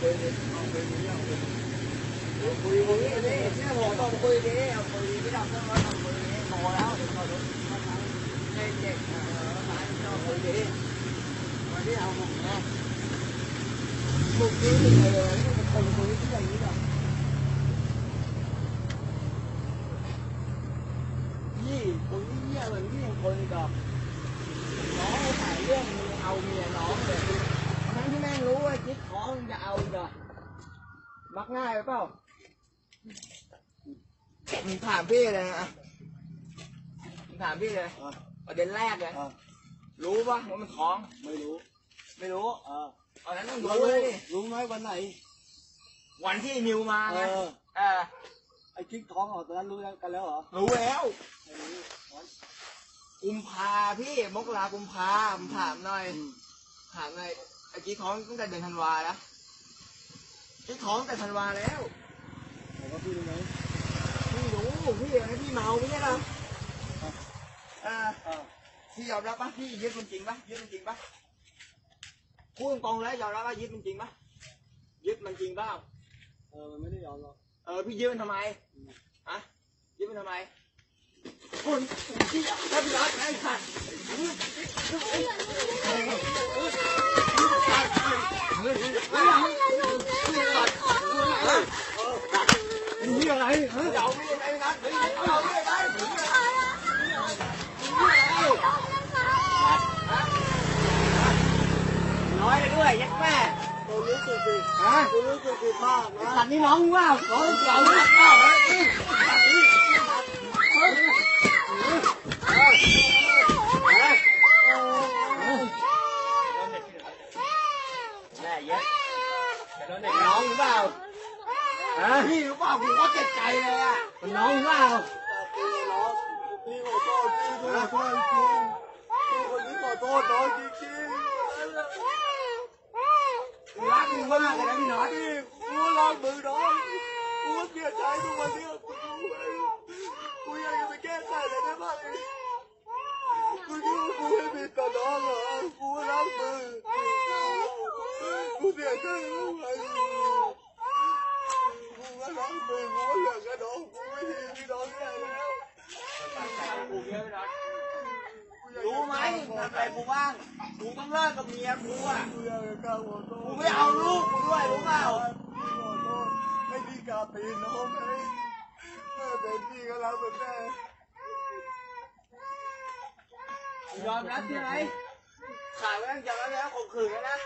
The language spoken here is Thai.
คุยดิเอาคุยดิเอาคุยคุยคุยดิเนี่ยผมต้องคุยดิเอาคุยดิไม่ทำเรื่องร้อนทำคุยดิโตแล้วเดี๋ยวเราดูเด็กมาเอาคุยดิมาที่เอาผมนะมุกนี้เป็นไงเลยนี่เป็นคนคุยที่อย่างนี้หรอยี่คนนี้เนี่ยเหมือนที่ยังคนกับน้องถ่ายเรื่องมึงเอาเมียน้องเลยทั้งที่แม่งรู้ว่าจิ๊กท้องจะเอาอีกอ่ะมักง่ายไปเปล่ามึงถามพี่เลยนะมึงถามพี่เลยประเด็นแรกเลยรู้ป่ะว่ามันท้องไม่รู้ไม่รู้ตอนนั้นต้องรู้เลยดิรู้ไหมวันไหนวันที่นิวมาไงไอ้จิ๊กท้องตอนนั้นรู้กันแล้วเหรอรู้แล้วกุมภาพี่มกรากุมภาผมถามหน่อยไอ้จิ๊กท้องตั้งแต่เดือนธันวาแล้วจิ๊กท้องแต่ธันวาแล้วแต่ว่าพี่รู้ไหมพี่รู้พี่อะไรพี่เมาไม่ใช่หรอพี่ยอมรับปะพี่ยึดมันจริงปะยึดมันจริงปะพูดตรงๆแล้วยอมรับว่ายึดมันจริงปะยึดมันจริงเปล่ามันไม่ได้ยอมหรอกพี่ยึดมันทำไมฮะยึดมันทำไมคุณพี่ถ้าพี่รักไอ้ขันนี่อะไรฮะเอาไม่ได้นะเอาไม่ได้น้อยด้วยยักแม่ตัวรู้สึกผิดฮะตัวรู้สึกผิดมากนะสัตว์นี่น้องว่าน้องเราเนี่ยแม่เยอะน้องหรือเปล่าพี่หรือเปล่าผมก็เจ็บใจเลยอ่ะมันน้องหรือเปล่าพี่ขอโทษพี่ขอโทษจริงพี่คนนี้ขอโทษน้องจริงๆรักมึงมากเลยนะพี่น้อยกูรักมึงน้องกูเสียใจทุกวันนี้กูอยากจะไปแก้ไขเลยได้ไหมกูคิดว่ากูไม่ผิดต่อน้องเหรอกูรักมึงกูเสียใจทุกวันกูก็รักมึงกูอยากกับน้องกูไม่ดีพี่น้องแย่แล้วรู้ไหมทำอะไรกูบ้างกูต้องเลิกกับเมียกูอ่ะกูไม่เอาลูกกูด้วยรู้เปล่าให้พี่กาปีนน้องไหมเป็นพี่ก็รักเป็นแม่ยอมรับใช่ไหมข่าวแม่งยอมรับแล้วข่มขืนนะ